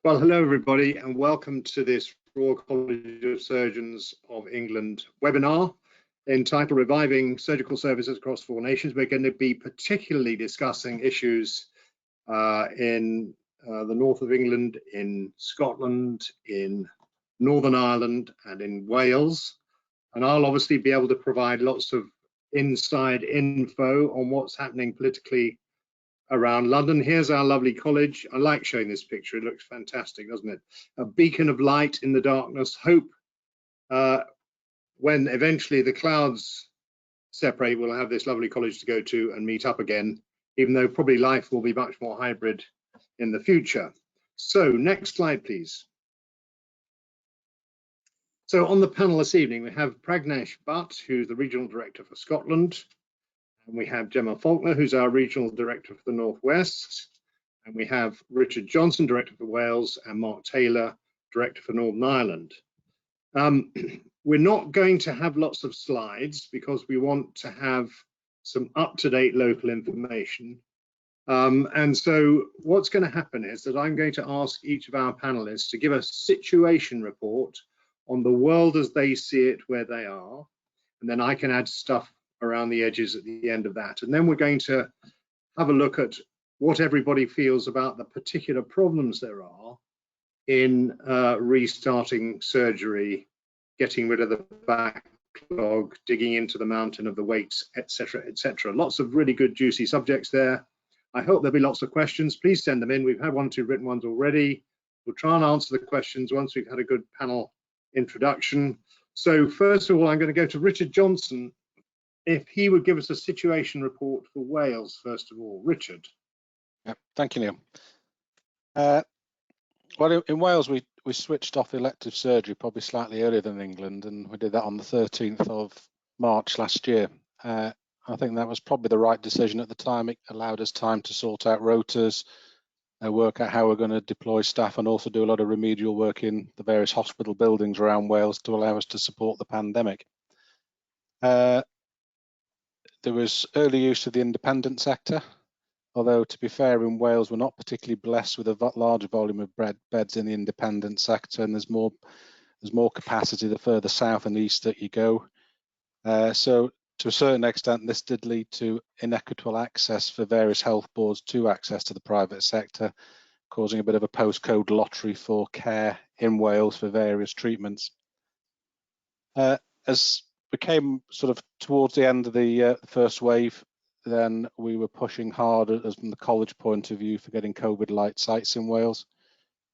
Well, hello everybody and welcome to this Royal College of Surgeons of England webinar entitled Reviving Surgical Services Across 4 Nations. We're going to be particularly discussing issues in the north of England, in Scotland, in Northern Ireland and in Wales. And I'll obviously be able to provide lots of inside info on what's happening politically around London. Here's our lovely college. I like showing this picture. It looks fantastic, doesn't it? A beacon of light in the darkness. Hope when eventually the clouds separate, we'll have this lovely college to go to and meet up again, even though probably life will be much more hybrid in the future. So next slide, please. So on the panel this evening, we have Pragnesh Bhatt, who's the Regional Director for Scotland. And we have Gemma Faulkner, who's our Regional Director for the Northwest. And we have Richard Johnson, Director for Wales, and Mark Taylor, Director for Northern Ireland. We're not going to have lots of slides because we want to have some up-to-date local information. And so what's going to happen is that I'm going to ask each of our panelists to give a situation report on the world as they see it where they are. And then I can add stuff around the edges at the end of that. And then we're going to have a look at what everybody feels about the particular problems there are in restarting surgery, getting rid of the backlog, digging into the mountain of the weights, etc., etc. Lots of really good juicy subjects there. I hope there'll be lots of questions. Please send them in. We've had 1 or 2 written ones already. We'll try and answer the questions once we've had a good panel introduction. So first of all, I'm going to go to Richard Johnson, if he would give us a situation report for Wales, first of all. Richard. Yeah, thank you, Neil. Well, in Wales, we switched off elective surgery probably slightly earlier than England, and we did that on the 13th of March last year. I think that was probably the right decision at the time. It allowed us time to sort out rotas, work out how we're going to deploy staff, and also do a lot of remedial work in the various hospital buildings around Wales to allow us to support the pandemic. There was early use of the independent sector, although to be fair, in Wales we're not particularly blessed with a large volume of beds in the independent sector, and there's more capacity the further south and east that you go. So to a certain extent, this did lead to inequitable access for various health boards to access to the private sector, causing a bit of a postcode lottery for care in Wales for various treatments. As we came sort of towards the end of the first wave, then we were pushing hard as from the college point of view for getting COVID light sites in Wales.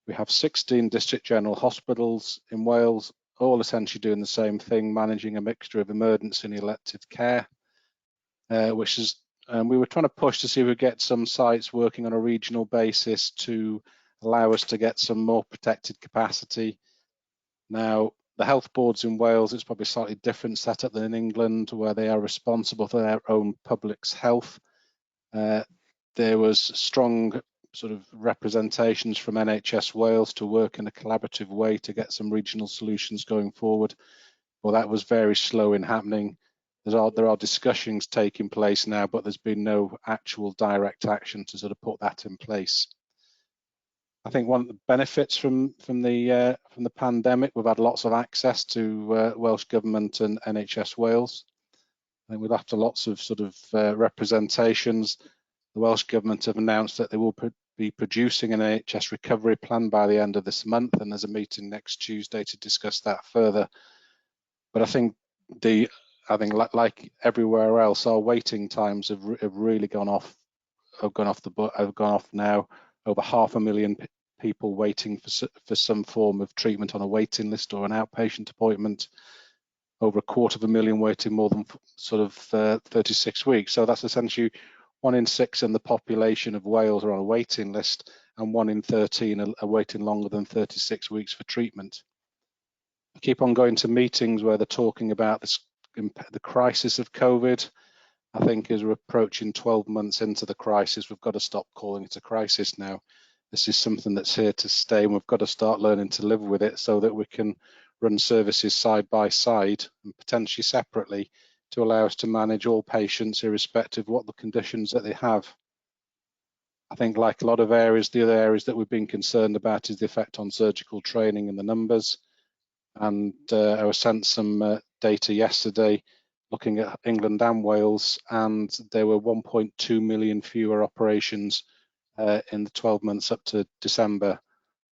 We have 16 district general hospitals in Wales, all essentially doing the same thing, managing a mixture of emergency and elective care, we were trying to push to see if we get some sites working on a regional basis to allow us to get some more protected capacity. Now, the health boards in Wales, it's probably a slightly different setup than in England, where they are responsible for their own public's health. There was strong sort of representations from NHS Wales to work in a collaborative way to get some regional solutions going forward. Well, that was very slow in happening. There are discussions taking place now, but there's been no actual direct action to sort of put that in place. I think one of the benefits from the pandemic, we've had lots of access to Welsh Government and NHS Wales. I think we've after lots of sort of representations. The Welsh Government have announced that they will be producing an NHS recovery plan by the end of this month, and there's a meeting next Tuesday to discuss that further. But I think like everywhere else, our waiting times have really gone off now. Over 500,000 people waiting for some form of treatment on a waiting list or an outpatient appointment. Over 250,000 waiting more than sort of 36 weeks. So that's essentially 1 in 6 in the population of Wales are on a waiting list, and 1 in 13 are waiting longer than 36 weeks for treatment. I keep on going to meetings where they're talking about the crisis of COVID. I think as we're approaching 12 months into the crisis, we've got to stop calling it a crisis now. This is something that's here to stay, and we've got to start learning to live with it so that we can run services side by side and potentially separately to allow us to manage all patients irrespective of what the conditions that they have. I think like a lot of areas, the other areas that we've been concerned about is the effect on surgical training and the numbers. And I was sent some data yesterday looking at England and Wales, and there were 1.2 million fewer operations in the 12 months up to December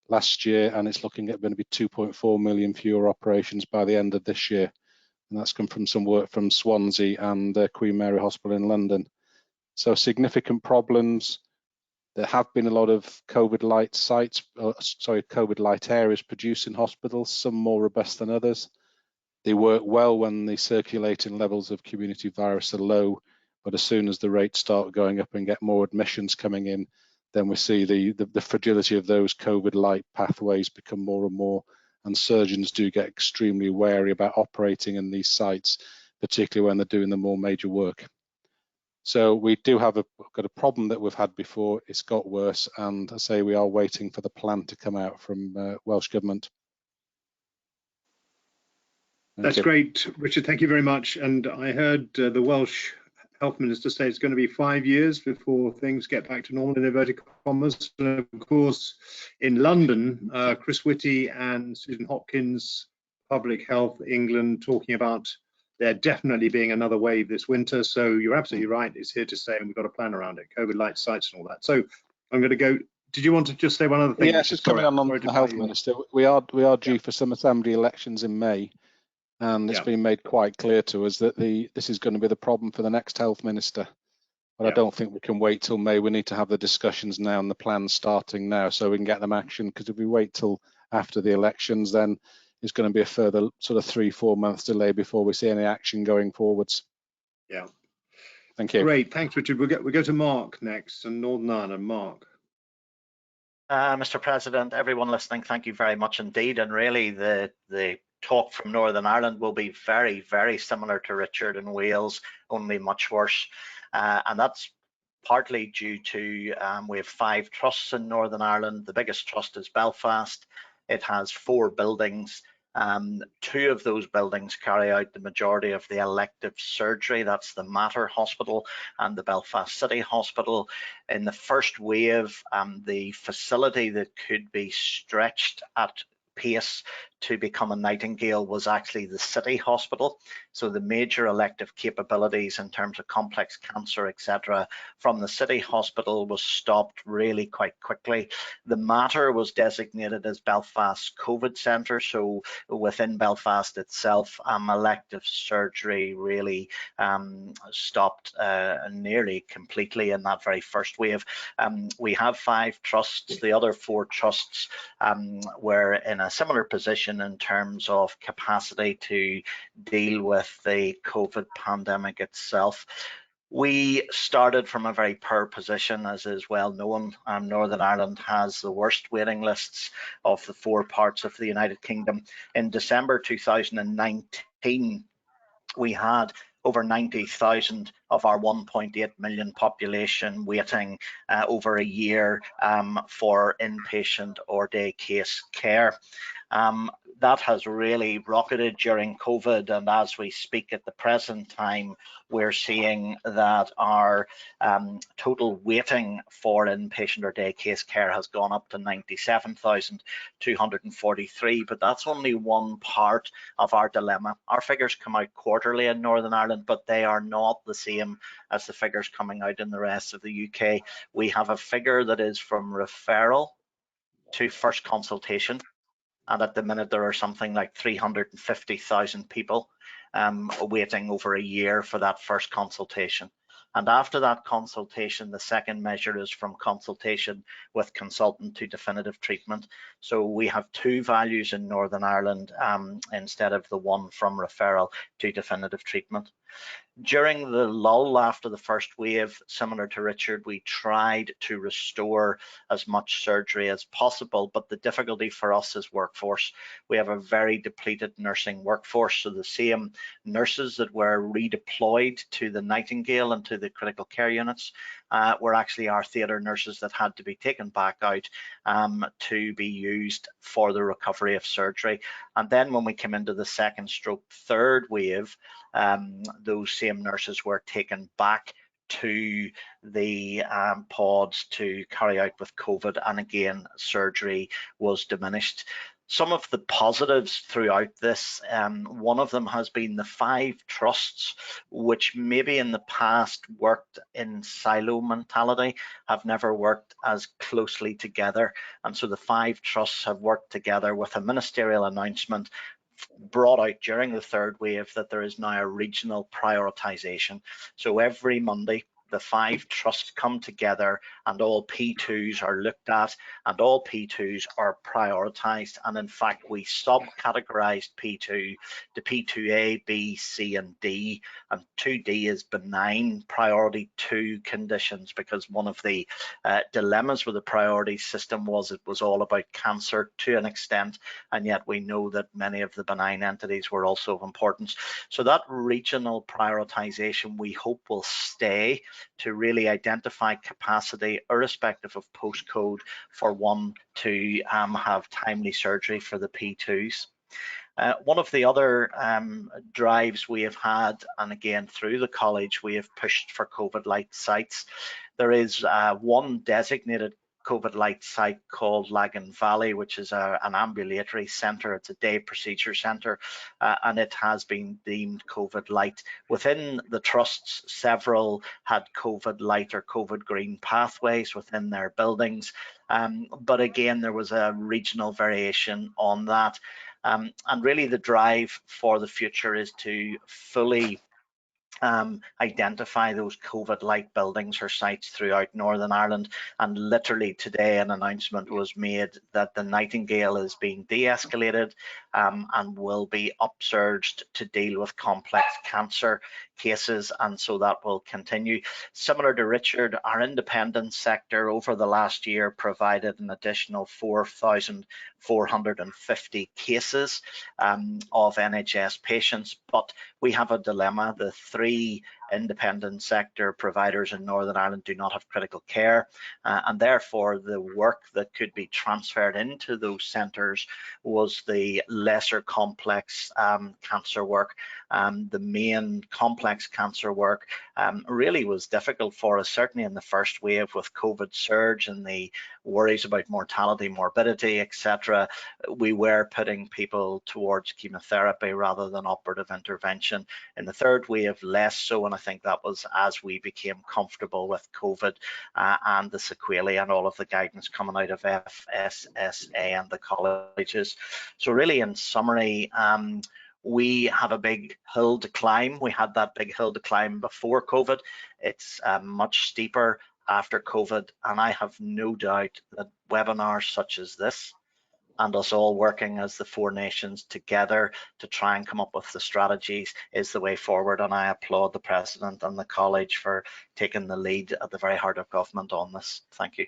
last year, and it's looking at going to be 2.4 million fewer operations by the end of this year. And that's come from some work from Swansea and Queen Mary Hospital in London. So significant problems. There have been a lot of COVID light sites, COVID light areas produced in hospitals, some more robust than others. They work well when the circulating levels of community virus are low, but as soon as the rates start going up and get more admissions coming in, then we see the fragility of those COVID light pathways become more and more, and surgeons do get extremely wary about operating in these sites, particularly when they're doing the more major work. So we do have got a problem that we've had before. It's got worse, and I say we are waiting for the plan to come out from Welsh Government. That's great, Richard. Thank you very much. And I heard the Welsh Health Minister say it's going to be 5 years before things get back to normal, in inverted commas. And of course, in London, Chris Whitty and Susan Hopkins, Public Health England, talking about there definitely being another wave this winter. So you're absolutely right. It's here to stay, and we've got a plan around it, COVID light sites and all that. So I'm going to go. Did you want to just say one other thing? Yes, just coming on the Health Minister. We are due for some assembly elections in May. And it's been made quite clear to us that this is going to be the problem for the next health minister. But I don't think we can wait till May. We need to have the discussions now and the plans starting now so we can get them action. Because if we wait till after the elections, then it's going to be a further sort of 3-4 months delay before we see any action going forwards. Yeah. Thank you. Great. Thanks, Richard. We'll go to Mark next, and Northern Ireland. Mark. Mr. President, everyone listening, thank you very much indeed. And really, the talk from Northern Ireland will be very, very similar to Richard in Wales, only much worse. And that's partly due to we have 5 trusts in Northern Ireland. The biggest trust is Belfast. It has 4 buildings. 2 of those buildings carry out the majority of the elective surgery. That's the Mater Hospital and the Belfast City Hospital. In the first wave, the facility that could be stretched at pace to become a Nightingale was actually the City Hospital. So the major elective capabilities in terms of complex cancer, etc., from the City Hospital was stopped really quite quickly. The Mater was designated as Belfast COVID Centre, so within Belfast itself, elective surgery really stopped nearly completely in that very first wave. We have 5 trusts. The other 4 trusts were in a similar position in terms of capacity to deal with the COVID pandemic itself. We started from a very poor position, as is well known. Northern Ireland has the worst waiting lists of the 4 parts of the United Kingdom. In December 2019, we had over 90,000 of our 1.8 million population waiting over a year for inpatient or day case care. That has really rocketed during COVID, and as we speak at the present time, we're seeing that our total waiting for inpatient or day case care has gone up to 97,243, but that's only one part of our dilemma. Our figures come out quarterly in Northern Ireland, but they are not the same as the figures coming out in the rest of the UK. We have a figure that is from referral to first consultation. And at the minute, there are something like 350,000 people waiting over a year for that first consultation. And after that consultation, the second measure is from consultation with consultant to definitive treatment. So we have 2 values in Northern Ireland instead of the one from referral to definitive treatment. During the lull after the first wave, similar to Richard, we tried to restore as much surgery as possible, but the difficulty for us is workforce. We have a very depleted nursing workforce, so the same nurses that were redeployed to the Nightingale and to the critical care units were actually our theatre nurses that had to be taken back out to be used for the recovery of surgery. And then when we came into the second stroke third wave, those same nurses were taken back to the pods to carry out with COVID, and again, surgery was diminished. Some of the positives throughout this, one of them has been the 5 trusts, which maybe in the past worked in silo mentality, have never worked as closely together. And so the 5 trusts have worked together with a ministerial announcement brought out during the 3rd wave that there is now a regional prioritization. So every Monday, the 5 trusts come together and all P2s are looked at and all P2s are prioritized. And in fact, we subcategorized P2 to P2A, B, C, and D. And 2D is benign priority 2 conditions, because one of the dilemmas with the priority system was it was all about cancer to an extent, and yet we know that many of the benign entities were also of importance. So that regional prioritization we hope will stay to really identify capacity, irrespective of postcode, for one to have timely surgery for the P2s. One of the other drives we have had, and again through the college, we have pushed for COVID light sites. There is one designated COVID light site called Lagan Valley, which is an ambulatory centre. It's a day procedure centre, and it has been deemed COVID light. Within the trusts, several had COVID light or COVID green pathways within their buildings, but again, there was a regional variation on that. And really the drive for the future is to fully identify those COVID light buildings or sites throughout Northern Ireland. And literally today an announcement was made that the Nightingale is being de-escalated and will be upsurged to deal with complex cancer cases, and so that will continue. Similar to Richard, our independent sector over the last year provided an additional 4,450 cases of NHS patients, but we have a dilemma. The 3 independent sector providers in Northern Ireland do not have critical care, and therefore the work that could be transferred into those centres was the lesser complex cancer work. The main complex cancer work really was difficult for us, certainly in the first wave with COVID surge and the worries about mortality, morbidity, etc. We were putting people towards chemotherapy rather than operative intervention. In the 3rd wave, less so, and I think that was as we became comfortable with COVID and the sequelae and all of the guidance coming out of FSSA and the colleges. So really, in summary, we have a big hill to climb. We had that big hill to climb before COVID. It's much steeper after COVID, and I have no doubt that webinars such as this and us all working as the 4 nations together to try and come up with the strategies is the way forward. And I applaud the President and the College for taking the lead at the very heart of government on this. Thank you.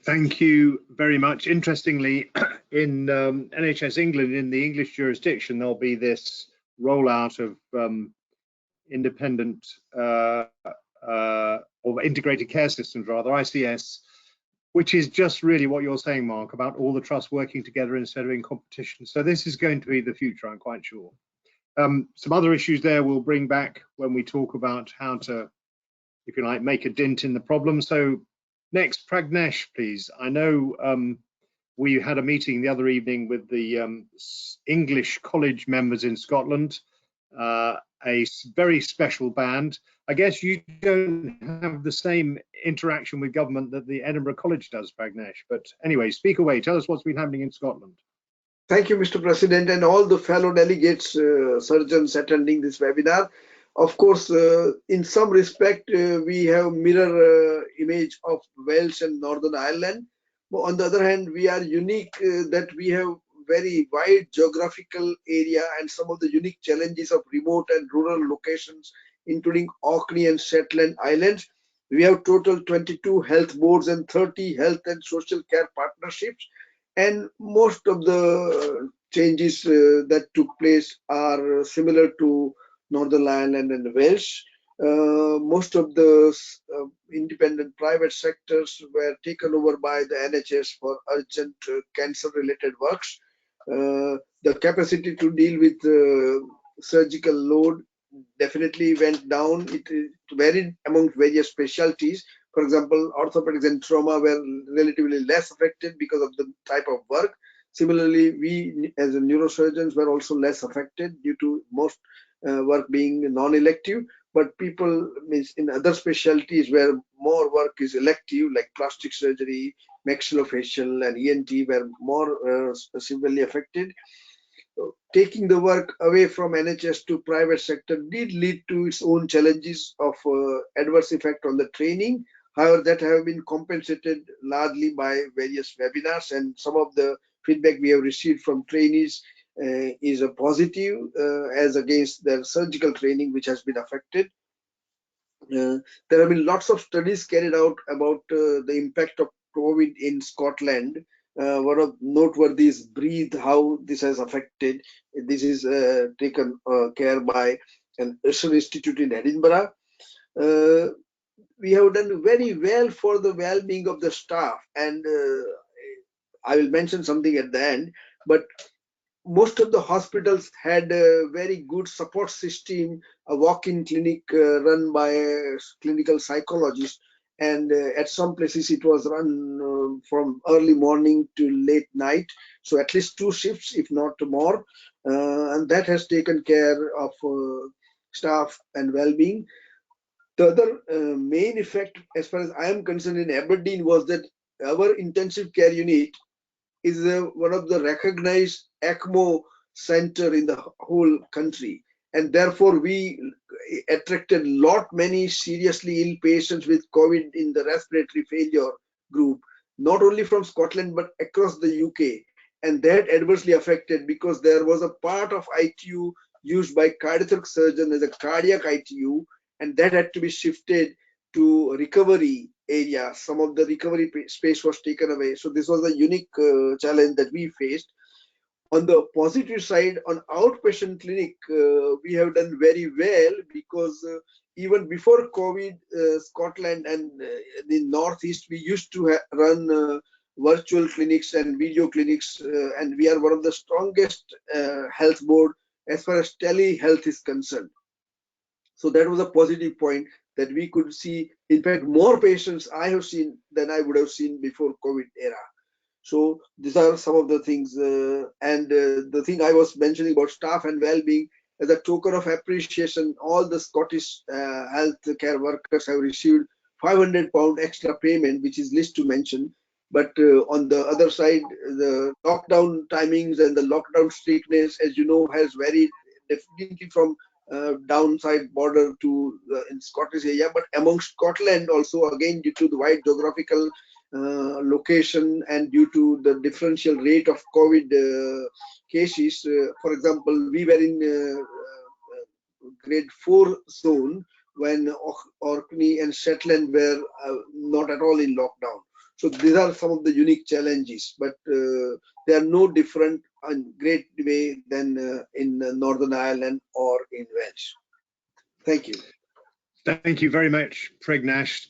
Thank you very much. Interestingly, in NHS England, in the English jurisdiction, there'll be this rollout of independent or integrated care systems, rather, ICS, which is just really what you're saying, Mark, about all the trusts working together instead of in competition. So this is going to be the future, I'm quite sure. Some other issues there we'll bring back when we talk about how to, if you like, make a dent in the problem. So next, Pragnesh, please. I know we had a meeting the other evening with the English college members in Scotland, a very special band. I guess you don't have the same interaction with government that the Edinburgh College does, Pragnesh. But anyway, speak away. Tell us what's been happening in Scotland. Thank you, Mr. President, and all the fellow delegates, surgeons attending this webinar. Of course, in some respect, we have mirror image of Wales and Northern Ireland. But on the other hand, we are unique that we have very wide geographical area and some of the unique challenges of remote and rural locations, including Orkney and Shetland Islands. We have total 22 health boards and 30 health and social care partnerships. And most of the changes that took place are similar to Northern Ireland and Wales. Most of the independent private sectors were taken over by the NHS for urgent cancer-related works. The capacity to deal with surgical load definitely went down. It varied among various specialties. For example, orthopedics and trauma were relatively less affected because of the type of work. Similarly, we as neurosurgeons were also less affected due to most work being non-elective. But people in other specialties where more work is elective, like plastic surgery, maxillofacial, and ENT, were more severely affected. Taking the work away from NHS to private sector did lead to its own challenges of adverse effect on the training. However, that have been compensated largely by various webinars, and some of the feedback we have received from trainees is a positive as against their surgical training, which has been affected. There have been lots of studies carried out about the impact of COVID in Scotland. One of noteworthy is Breathe, how this has affected. This is taken care by an Usher Institute in Edinburgh. We have done very well for the well-being of the staff, and I will mention something at the end, but most of the hospitals had a very good support system, a walk-in clinic run by a clinical psychologist, and at some places it was run from early morning to late night, so at least 2 shifts, if not more, and that has taken care of staff and well-being. The other main effect, as far as I am concerned, in Aberdeen was that our intensive care unit is one of the recognized ECMO center in the whole country, and therefore we attracted many seriously ill patients with COVID in the respiratory failure group, not only from Scotland but across the UK, and that adversely affected because there was a part of ITU used by cardiac surgeon as a cardiac ITU, and that had to be shifted to recovery area. Some of the recovery space was taken away. So this was a unique challenge that we faced. On the positive side, on outpatient clinic, we have done very well because even before COVID, Scotland and the Northeast, we used to run virtual clinics and video clinics, and we are one of the strongest health board as far as telehealth is concerned. So that was a positive point, that we could see, in fact, more patients I have seen than I would have seen before COVID era. So these are some of the things, and the thing I was mentioning about staff and well-being, as a token of appreciation, all the Scottish health care workers have received £500 extra payment, which is least to mention. But on the other side, the lockdown timings and the lockdown strictness, as you know, has varied definitely from downside border to in Scottish area, but among Scotland also, again due to the wide geographical location and due to the differential rate of COVID cases. For example, we were in grade 4 zone when Orkney and Shetland were not at all in lockdown. So these are some of the unique challenges, but they are no different in great way than in Northern Ireland or in Wales. Thank you. Thank you very much, Pragnesh.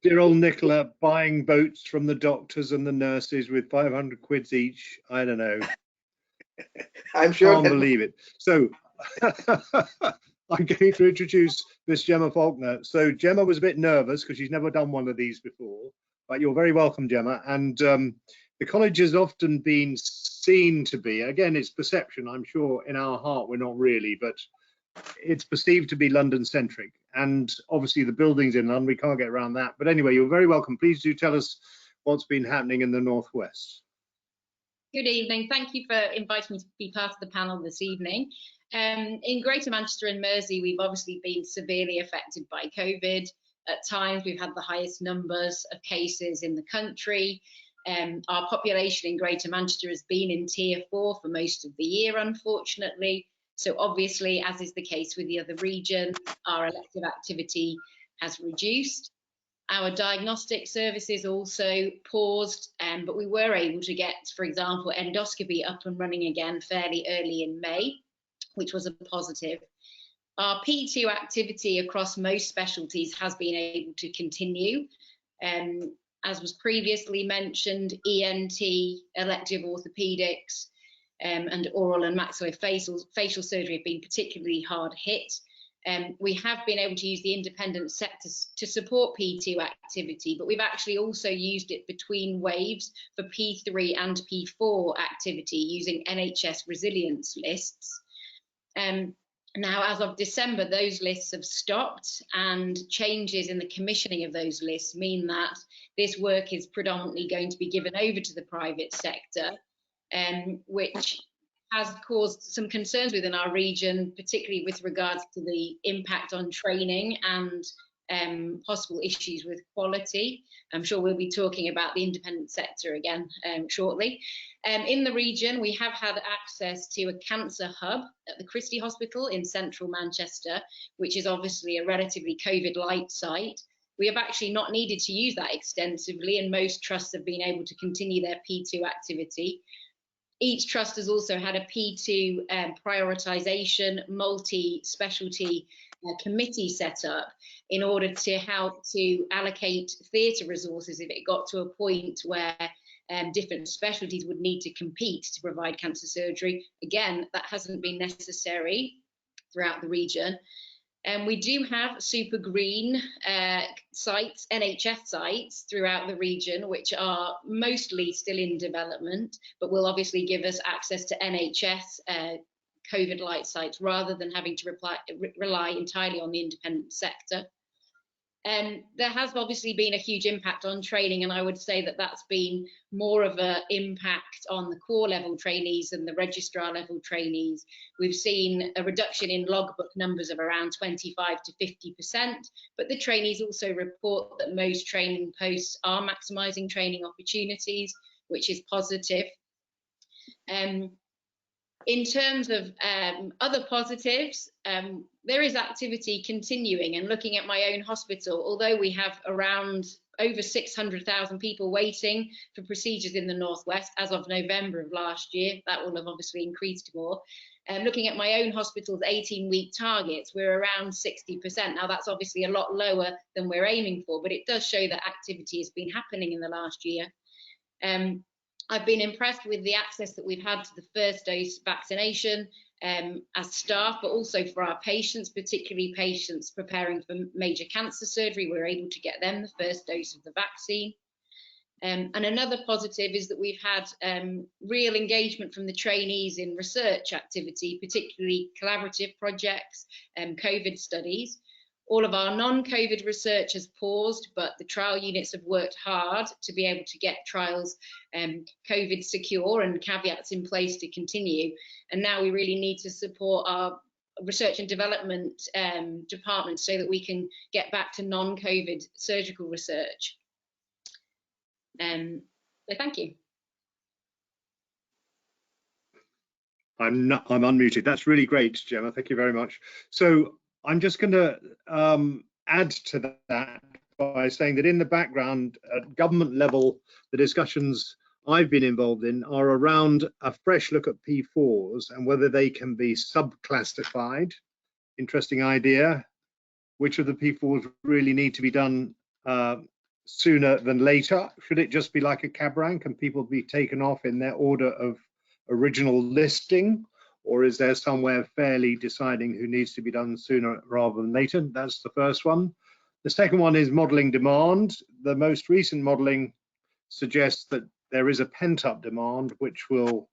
Dear old Nicola, buying boats from the doctors and the nurses with 500 quids each. I don't know. I'm sure. Can't believe it. So I'm going to introduce Miss Gemma Faulkner. So Gemma was a bit nervous because she's never done one of these before, but you're very welcome, Gemma. And the college has often been seen to be, again, it's perception. I'm sure in our heart we're not really, but it's perceived to be London-centric. And obviously the buildings in London, we can't get around that. But anyway, you're very welcome. Please do tell us what's been happening in the Northwest. Good evening. Thank you for inviting me to be part of the panel this evening. In Greater Manchester and Mersey, we've obviously been severely affected by COVID. At times, we've had the highest numbers of cases in the country. Our population in Greater Manchester has been in Tier 4 for most of the year, unfortunately. So obviously, as is the case with the other regions, our elective activity has reduced. Our diagnostic services also paused, but we were able to get, for example, endoscopy up and running again fairly early in May, which was a positive. Our P2 activity across most specialties has been able to continue. As was previously mentioned, ENT, elective orthopedics, and oral and maxillofacial surgery have been particularly hard hit. We have been able to use the independent sector to support P2 activity, but we've actually also used it between waves for P3 and P4 activity using NHS resilience lists. Now, as of December, those lists have stopped, and changes in the commissioning of those lists mean that this work is predominantly going to be given over to the private sector, which has caused some concerns within our region, particularly with regards to the impact on training and possible issues with quality. I'm sure we'll be talking about the independent sector again shortly. In the region, we have had access to a cancer hub at the Christie Hospital in central Manchester, which is obviously a relatively COVID light site. We have actually not needed to use that extensively, and most trusts have been able to continue their P2 activity. Each trust has also had a P2 prioritisation multi-specialty committee set up in order to help to allocate theatre resources if it got to a point where different specialties would need to compete to provide cancer surgery. Again, that hasn't been necessary throughout the region. And we do have super green sites, NHS sites throughout the region, which are mostly still in development, but will obviously give us access to NHS COVID light sites rather than having to rely entirely on the independent sector. There has obviously been a huge impact on training, and I would say that that's been more of an impact on the core level trainees than the registrar level trainees. We've seen a reduction in logbook numbers of around 25 to 50%, but the trainees also report that most training posts are maximising training opportunities, which is positive. In terms of other positives, there is activity continuing, and looking at my own hospital, although we have around over 600,000 people waiting for procedures in the Northwest as of November of last year, that will have obviously increased more. Looking at my own hospital's 18-week targets, we're around 60%. Now that's obviously a lot lower than we're aiming for, but it does show that activity has been happening in the last year. I've been impressed with the access that we've had to the first dose vaccination as staff, but also for our patients, particularly patients preparing for major cancer surgery. We're able to get them the first dose of the vaccine. And another positive is that we've had real engagement from the trainees in research activity, particularly collaborative projects and COVID studies. All of our non-COVID research has paused, but the trial units have worked hard to be able to get trials COVID secure and caveats in place to continue. And now we really need to support our research and development department so that we can get back to non-COVID surgical research. So thank you. I'm unmuted. That's really great, Gemma. Thank you very much. So I'm just going to add to that by saying that in the background, at government level, the discussions I've been involved in are around a fresh look at P4s and whether they can be subclassified. Interesting idea. Which of the P4s really need to be done sooner than later? Should it just be like a cab rank and people be taken off in their order of original listing? Or is there somewhere fairly deciding who needs to be done sooner rather than later? That's the first one. The second one is modelling demand. The most recent modelling suggests that there is a pent-up demand, which will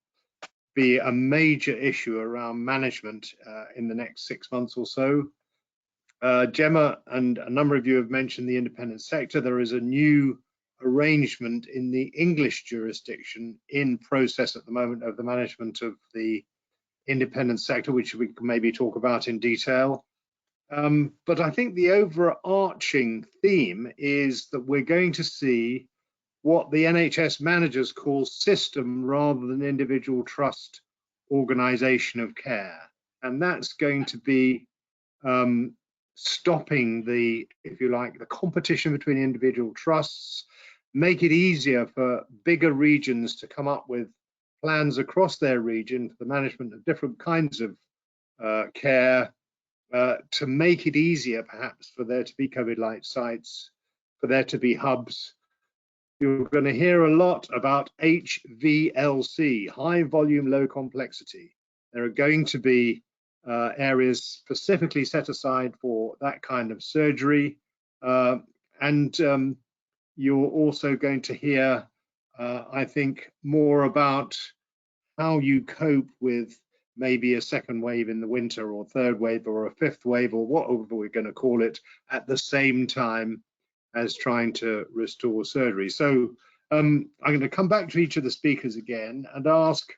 be a major issue around management in the next 6 months or so. Gemma and a number of you have mentioned the independent sector. There is a new arrangement in the English jurisdiction in process at the moment of the management of the independent sector, which we can maybe talk about in detail. But I think the overarching theme is that we're going to see what the NHS managers call system rather than individual trust organisation of care. And that's going to be stopping the, if you like, the competition between individual trusts, make it easier for bigger regions to come up with plans across their region for the management of different kinds of care, to make it easier perhaps for there to be COVID light sites, for there to be hubs. You're going to hear a lot about HVLC, high volume, low complexity. There are going to be areas specifically set aside for that kind of surgery. And you're also going to hear, I think, more about how you cope with maybe a second wave in the winter, or third wave, or a fifth wave, or whatever we're going to call it, at the same time as trying to restore surgery. So I'm going to come back to each of the speakers again and ask,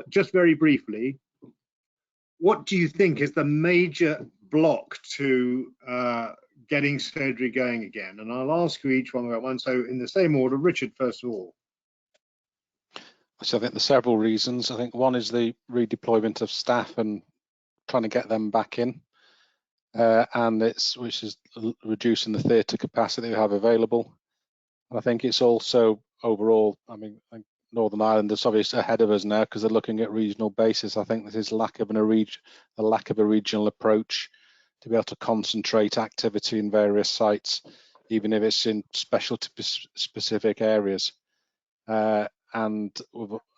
just very briefly, what do you think is the major block to getting surgery going again? And I'll ask you each one by one. So in the same order, Richard, first of all. So I think there's several reasons. I think one is the redeployment of staff and trying to get them back in, which is reducing the theatre capacity we have available. And I think it's also overall, I mean, Northern Ireland is obviously ahead of us now because they're looking at regional basis. I think this is lack of a regional approach to be able to concentrate activity in various sites, even if it's in specialty specific areas. And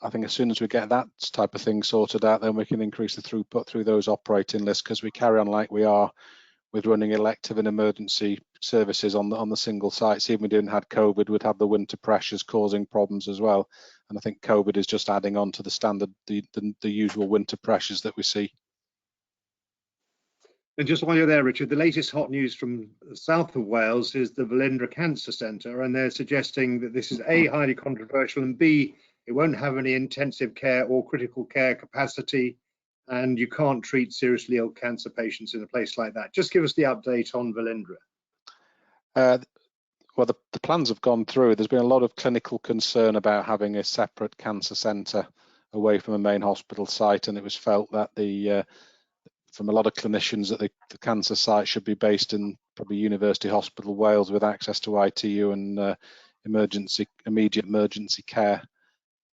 I think as soon as we get that type of thing sorted out, then we can increase the throughput through those operating lists, because we carry on like we are with running elective and emergency services on the single sites. Even if we didn't have COVID, we'd have the winter pressures causing problems as well. And I think COVID is just adding on to the standard, the usual winter pressures that we see. And just while you're there, Richard, the latest hot news from the south of Wales is the Velindre Cancer Centre, and they're suggesting that this is A, highly controversial, and B, it won't have any intensive care or critical care capacity, and you can't treat seriously ill cancer patients in a place like that. Just give us the update on Velindre. Well, the plans have gone through. There's been a lot of clinical concern about having a separate cancer centre away from a main hospital site, and it was felt that from a lot of clinicians that the cancer site should be based in probably University Hospital Wales with access to ITU and immediate emergency care.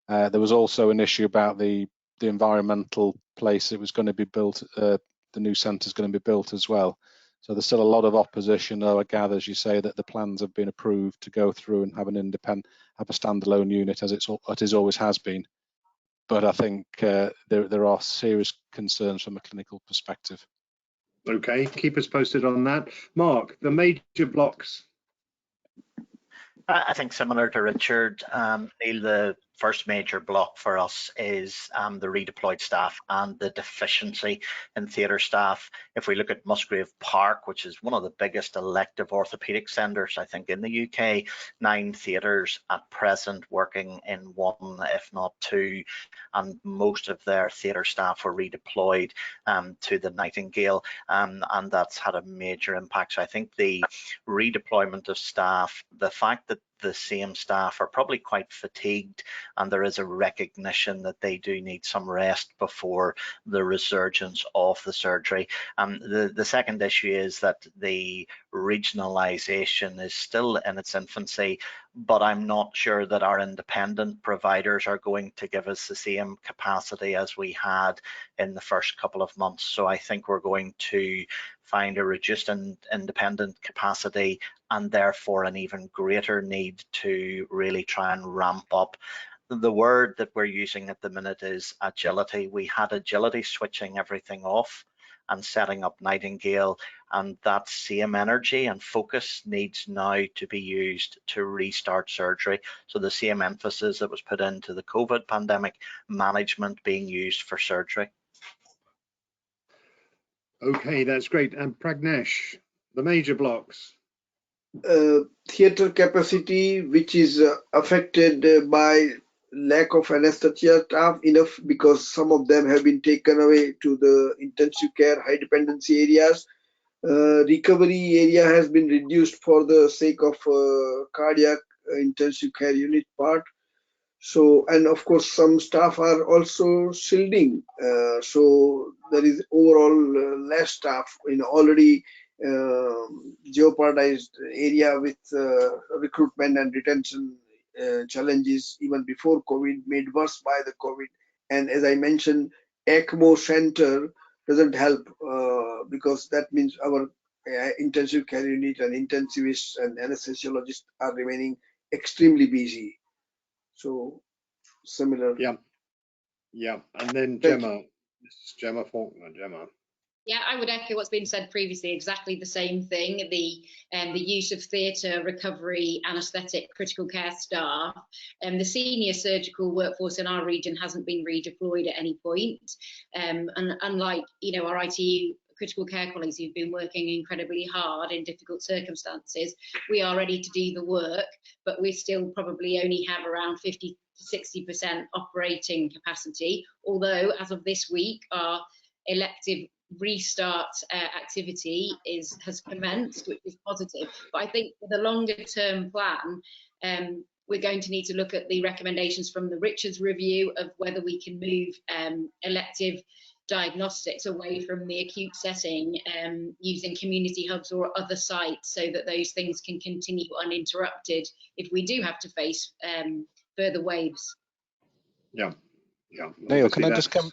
There was also an issue about the environmental place it was going to be built. The new centre is going to be built as well. So there's still a lot of opposition, though I gather, as you say, that the plans have been approved to go through and have have a standalone unit as it always has been. But I think there are serious concerns from a clinical perspective. Okay, keep us posted on that. Mark, the major blocks. I think similar to Richard, Neil, the first major block for us is the redeployed staff and the deficiency in theatre staff. If we look at Musgrave Park, which is one of the biggest elective orthopaedic centres, I think, in the UK, 9 theatres at present working in 1, if not 2, and most of their theatre staff were redeployed to the Nightingale, and that's had a major impact. So I think the redeployment of staff, the fact that the same staff are probably quite fatigued, and there is a recognition that they do need some rest before the resurgence of the surgery. The second issue is that the regionalisation is still in its infancy, but I'm not sure that our independent providers are going to give us the same capacity as we had in the first couple of months. So I think we're going to find a reduced independent capacity, and therefore an even greater need to really try and ramp up. The word that we're using at the minute is agility. We had agility switching everything off and setting up Nightingale, and that same energy and focus needs now to be used to restart surgery. So the same emphasis that was put into the COVID pandemic management being used for surgery. Okay, that's great. And Pragnesh, the major blocks. Theatre capacity, which is affected by lack of anesthesia staff enough, because some of them have been taken away to the intensive care high dependency areas. Recovery area has been reduced for the sake of cardiac intensive care unit part. So, and of course some staff are also shielding, so there is overall less staff in already jeopardized area with recruitment and retention challenges even before COVID, made worse by the COVID. And as I mentioned, ECMO center doesn't help, because that means our intensive care unit and intensivists and anesthesiologists are remaining extremely busy. So similar. Yeah. And then Gemma, Mrs. Gemma Faulkner. Gemma. Yeah, I would echo what's been said previously, exactly the same thing. The use of theatre, recovery, anaesthetic, critical care staff. The senior surgical workforce in our region hasn't been redeployed at any point. And unlike, our ITU critical care colleagues who've been working incredibly hard in difficult circumstances, we are ready to do the work, but we still probably only have around 50 to 60% operating capacity. Although, as of this week, our elective restart activity has commenced, which is positive. But I think for the longer term plan, we're going to need to look at the recommendations from the Richards review of whether we can move elective diagnostics away from the acute setting using community hubs or other sites, so that those things can continue uninterrupted if we do have to face further waves. Yeah. Neil, can I just come?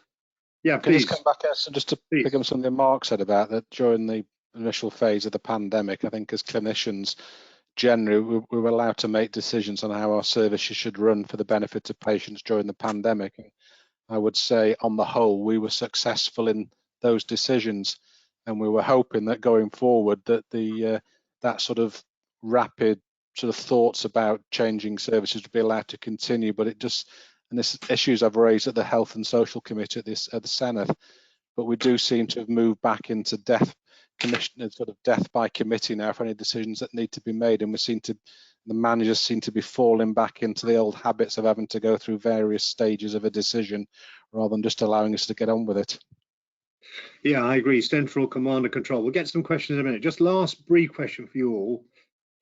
Yeah, can I please. just come back just to pick up something Mark said about that during the initial phase of the pandemic. I think as clinicians, generally, we were allowed to make decisions on how our services should run for the benefit of patients during the pandemic. And I would say, on the whole, we were successful in those decisions, and we were hoping that going forward, that that sort of rapid sort of thoughts about changing services would be allowed to continue. But it just, and this issues I've raised at the Health and Social Committee at the Senate, but we do seem to have moved back into death by committee now for any decisions that need to be made, and the managers seem to be falling back into the old habits of having to go through various stages of a decision rather than just allowing us to get on with it. Yeah, I agree. Central command and control. We'll get some questions in a minute. Just last brief question for you all.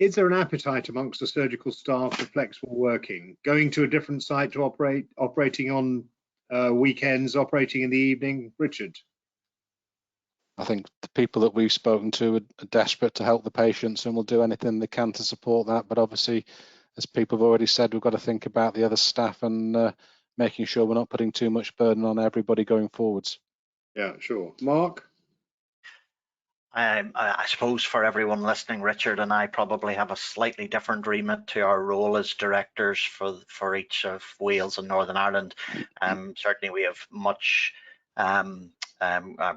Is there an appetite amongst the surgical staff for flexible working, going to a different site to operating on weekends, operating in the evening? Richard? I think the people that we've spoken to are desperate to help the patients and will do anything they can to support that. But obviously, as people have already said, we've got to think about the other staff and making sure we're not putting too much burden on everybody going forwards. Yeah, sure. Mark? I suppose for everyone listening, Richard and I probably have a slightly different remit to our role as directors for each of Wales and Northern Ireland. Certainly we have much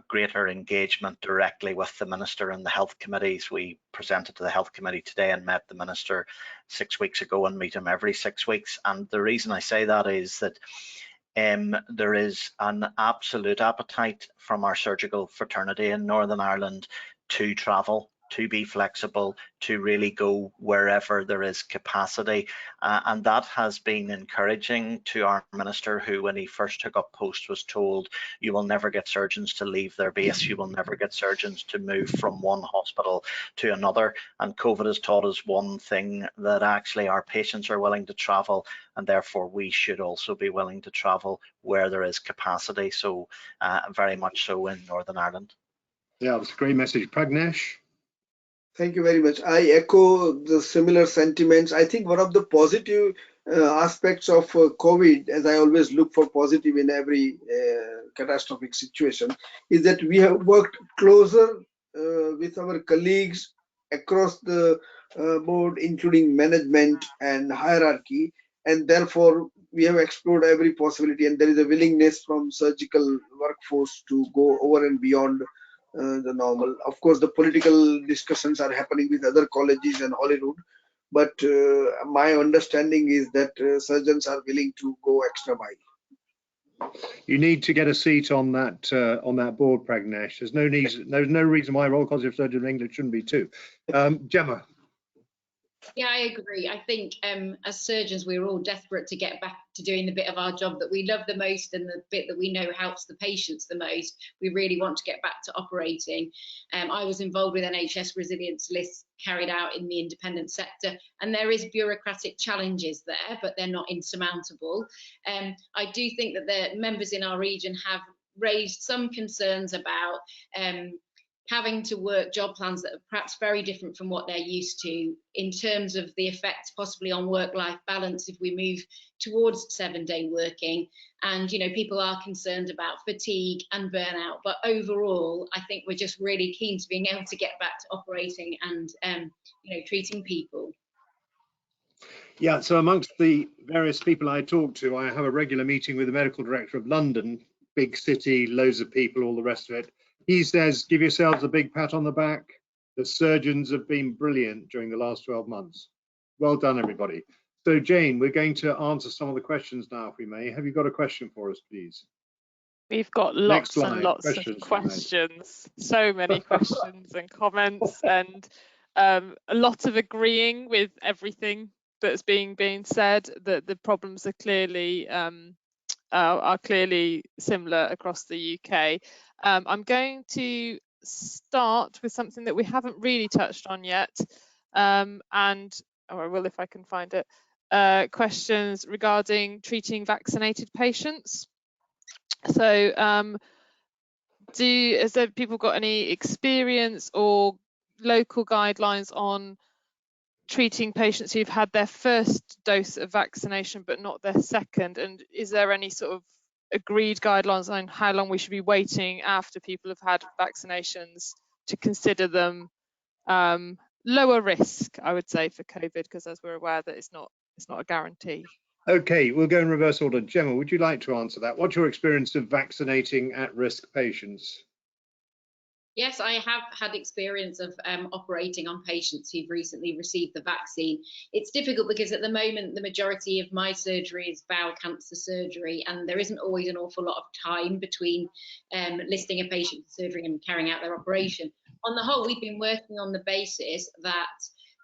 greater engagement directly with the Minister and the health committees. We presented to the health committee today and met the Minister 6 weeks ago and meet him every 6 weeks. And the reason I say that is that there is an absolute appetite from our surgical fraternity in Northern Ireland to travel, to be flexible, to really go wherever there is capacity. And that has been encouraging to our minister, who when he first took up post was told, you will never get surgeons to leave their base, you will never get surgeons to move from one hospital to another. And COVID has taught us one thing, that actually our patients are willing to travel, and therefore we should also be willing to travel where there is capacity. So very much so in Northern Ireland. Yeah, that's a great message. Pragnesh? Thank you very much. I echo the similar sentiments. I think one of the positive aspects of COVID, as I always look for positive in every catastrophic situation, is that we have worked closer with our colleagues across the board, including management and hierarchy, and therefore we have explored every possibility, and there is a willingness from surgical workforce to go over and beyond the normal. Of course, the political discussions are happening with other colleges and Holyrood, but my understanding is that surgeons are willing to go extra mile. You need to get a seat on that board, Pragnesh. There's no reason why Royal College of Surgeons of England shouldn't be too. Gemma? Yeah, I agree. I think as surgeons, we're all desperate to get back to doing the bit of our job that we love the most and the bit that we know helps the patients the most. We really want to get back to operating. I was involved with NHS resilience lists carried out in the independent sector, and there is bureaucratic challenges there, but they're not insurmountable. I do think that the members in our region have raised some concerns about having to work job plans that are perhaps very different from what they're used to, in terms of the effect possibly on work-life balance if we move towards 7-day working. And people are concerned about fatigue and burnout, but overall I think we're just really keen to being able to get back to operating and treating people. Yeah, so amongst the various people I talk to, I have a regular meeting with the medical director of London big city, loads of people, all the rest of it. He says, give yourselves a big pat on the back. The surgeons have been brilliant during the last 12 months. Well done, everybody. So Jane, we're going to answer some of the questions now, if we may. Have you got a question for us, please? We've got lots and lots of questions, so many questions and comments, and a lot of agreeing with everything that's being said, that the problems are clearly similar across the UK. I'm going to start with something that we haven't really touched on yet, and I will if I can find it. Questions regarding treating vaccinated patients. So has there people got any experience or local guidelines on treating patients who've had their first dose of vaccination but not their second? And is there any sort of agreed guidelines on how long we should be waiting after people have had vaccinations to consider them lower risk, I would say, for COVID, because as we're aware that it's not a guarantee. Okay, we'll go in reverse order. Gemma, would you like to answer that? What's your experience of vaccinating at-risk patients? Yes, I have had experience of operating on patients who've recently received the vaccine. It's difficult because at the moment, the majority of my surgery is bowel cancer surgery, and there isn't always an awful lot of time between listing a patient for surgery and carrying out their operation. On the whole, we've been working on the basis that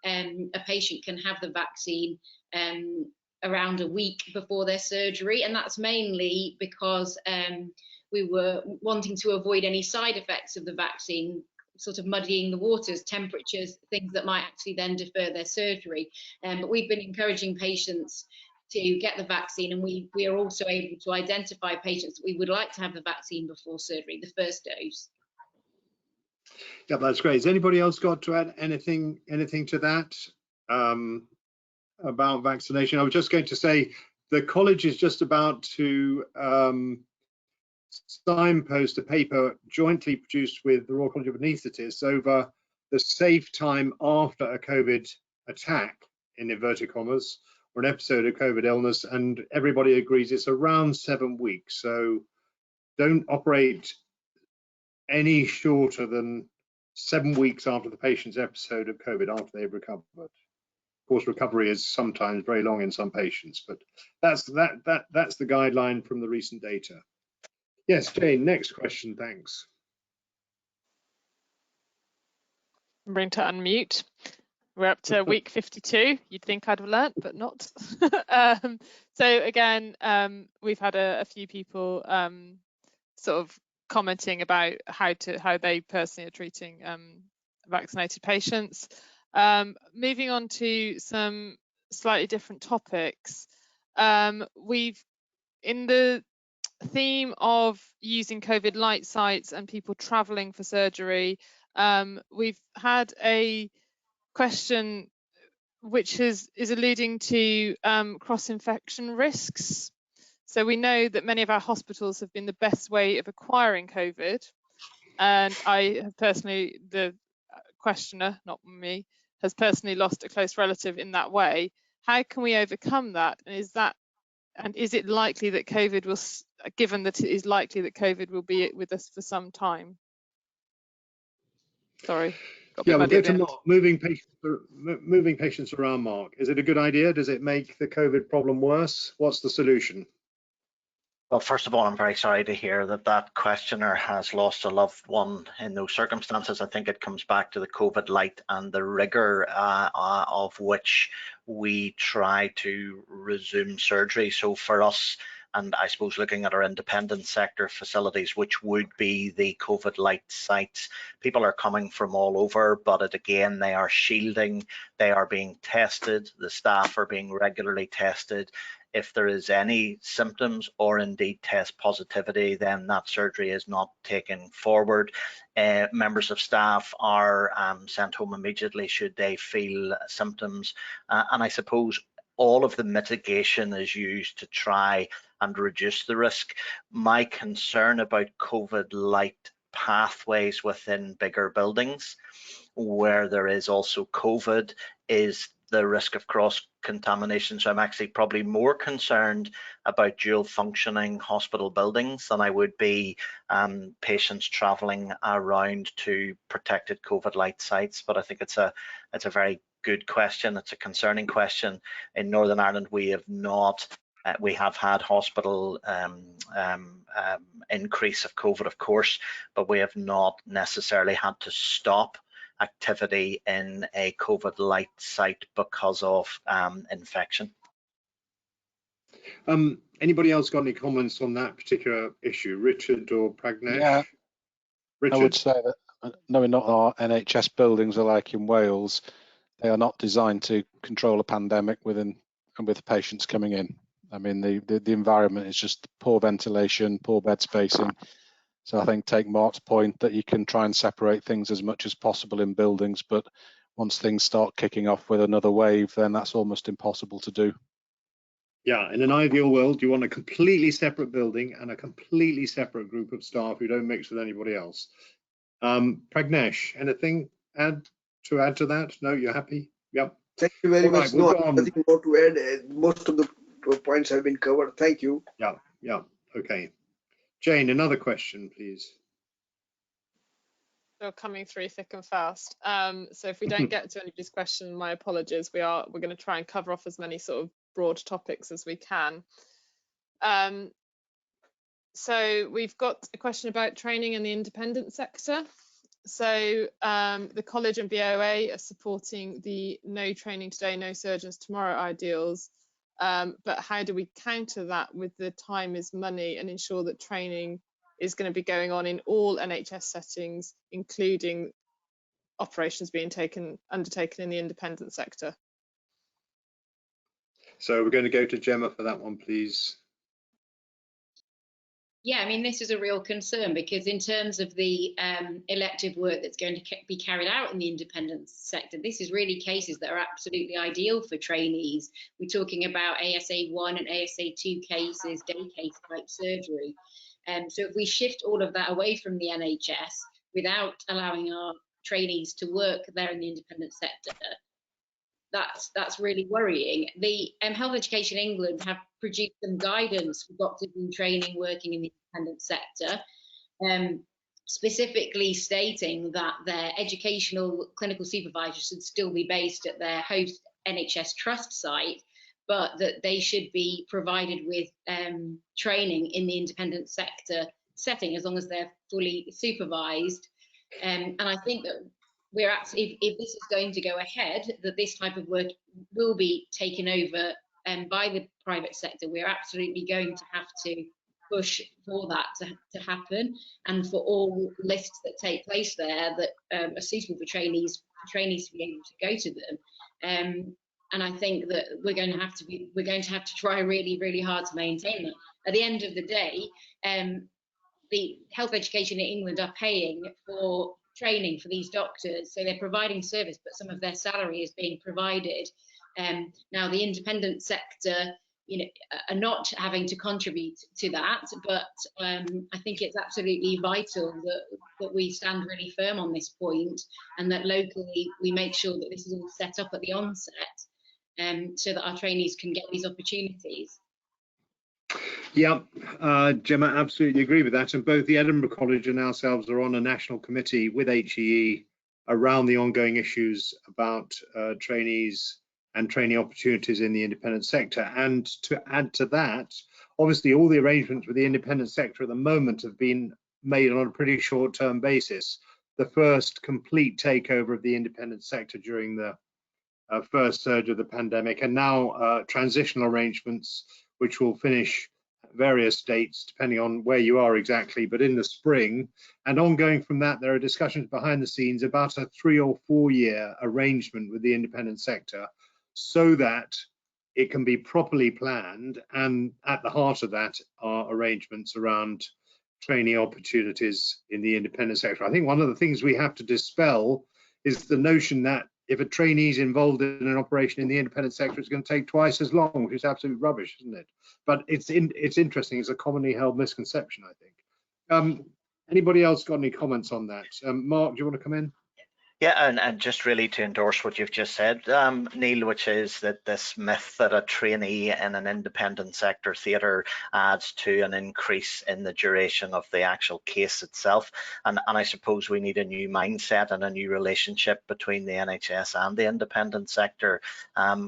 a patient can have the vaccine around a week before their surgery, and that's mainly because we were wanting to avoid any side effects of the vaccine, sort of muddying the waters, temperatures, things that might actually then defer their surgery. But we've been encouraging patients to get the vaccine, and we are also able to identify patients that we would like to have the vaccine before surgery, the first dose. Yeah, that's great. Has anybody else got to add anything to that about vaccination? I was just going to say the college is just about to signpost a paper jointly produced with the Royal College of Anaesthetists over the safe time after a COVID attack, in inverted commas, or an episode of COVID illness, and everybody agrees it's around 7 weeks. So don't operate any shorter than 7 weeks after the patient's episode of COVID, after they've recovered. Of course, recovery is sometimes very long in some patients, but that's the guideline from the recent data. Yes, Jane, next question, thanks. I'm going to unmute. We're up to week 52. You'd think I'd have learnt, but not. So again, we've had a few people sort of commenting about how they personally are treating vaccinated patients. Moving on to some slightly different topics. We've, in the theme of using COVID light sites and people traveling for surgery, we've had a question which is alluding to cross-infection risks. So we know that many of our hospitals have been the best way of acquiring COVID, and I have personally, the questioner, not me, has personally lost a close relative in that way. How can we overcome that? And is it likely that COVID will, given that it is likely that COVID will be with us for some time? Sorry. Yeah, we'll go to Mark. Moving patients around, Mark. Is it a good idea? Does it make the COVID problem worse? What's the solution? Well, first of all, I'm very sorry to hear that questioner has lost a loved one in those circumstances. I think it comes back to the COVID light and the rigor of which we try to resume surgery. So for us, and I suppose looking at our independent sector facilities, which would be the COVID light sites, people are coming from all over, but again, they are shielding, they are being tested, the staff are being regularly tested. If there is any symptoms or indeed test positivity, then that surgery is not taken forward. Members of staff are sent home immediately should they feel symptoms. And I suppose all of the mitigation is used to try and reduce the risk. My concern about COVID light pathways within bigger buildings where there is also COVID is risk of cross-contamination. So I'm actually probably more concerned about dual functioning hospital buildings than I would be patients travelling around to protected COVID light sites. But I think it's a very good question. It's a concerning question. In Northern Ireland, we have not. We have had hospital increase of COVID, of course, but we have not necessarily had to stop activity in a COVID light site because of infection. Anybody else got any comments on that particular issue, Richard or Pragnesh? Yeah, Richard? I would say that knowing not our NHS buildings are like in Wales, they are not designed to control a pandemic with patients coming in. I mean, the environment is just poor ventilation, poor bed spacing. So I think take Mark's point that you can try and separate things as much as possible in buildings, but once things start kicking off with another wave, then that's almost impossible to do. Yeah, in an ideal world, you want a completely separate building and a completely separate group of staff who don't mix with anybody else. Pragnesh, anything to add to that? No, you're happy? Yep. Thank you very much. We'll No, nothing more to add. Most of the points have been covered. Thank you. Yeah, okay. Jane, another question, please. They're coming through thick and fast. So if we don't get to anybody's question, my apologies. We're going to try and cover off as many sort of broad topics as we can. So we've got a question about training in the independent sector. So the college and BOA are supporting the no training today, no surgeons tomorrow ideals. But how do we counter that with the time is money and ensure that training is going to be going on in all NHS settings, including operations being undertaken in the independent sector? So we're going to go to Gemma for that one, please. Yeah, I mean, this is a real concern because in terms of the elective work that's going to be carried out in the independent sector, this is really cases that are absolutely ideal for trainees. We're talking about ASA1 and ASA2 cases, day case type surgery. So if we shift all of that away from the NHS without allowing our trainees to work there in the independent sector, that's really worrying. The Health Education England have produced some guidance for doctors in training working in the independent sector, specifically stating that their educational clinical supervisors should still be based at their host NHS trust site, but that they should be provided with training in the independent sector setting as long as they're fully supervised. And I think that we're actually, if this is going to go ahead, that this type of work will be taken over by the private sector. We're absolutely going to have to push for that to happen, and for all lists that take place there that are suitable for trainees to be able to go to them. And I think that we're going to have to try really, really hard to maintain that. At the end of the day, the Health Education in England are paying for training for these doctors, so they're providing service, but some of their salary is being provided. Now the independent sector, are not having to contribute to that, but I think it's absolutely vital that we stand really firm on this point, and that locally we make sure that this is all set up at the onset, so that our trainees can get these opportunities. Yeah, Gemma, absolutely agree with that. And both the Edinburgh College and ourselves are on a national committee with HEE around the ongoing issues about trainees and training opportunities in the independent sector. And to add to that, obviously all the arrangements with the independent sector at the moment have been made on a pretty short-term basis. The first complete takeover of the independent sector during the first surge of the pandemic, and now transitional arrangements which will finish at various dates depending on where you are exactly, but in the spring. And ongoing from that, there are discussions behind the scenes about a 3 or 4 year arrangement with the independent sector so that it can be properly planned, and at the heart of that are arrangements around training opportunities in the independent sector. I think one of the things we have to dispel is the notion that if a trainee is involved in an operation in the independent sector, it's going to take twice as long, which is absolute rubbish, isn't it? But it's interesting. It's a commonly held misconception, I think. Anybody else got any comments on that? Mark, do you want to come in? Yeah, and just really to endorse what you've just said, Neil, which is that this myth that a trainee in an independent sector theatre adds to an increase in the duration of the actual case itself. And I suppose we need a new mindset and a new relationship between the NHS and the independent sector,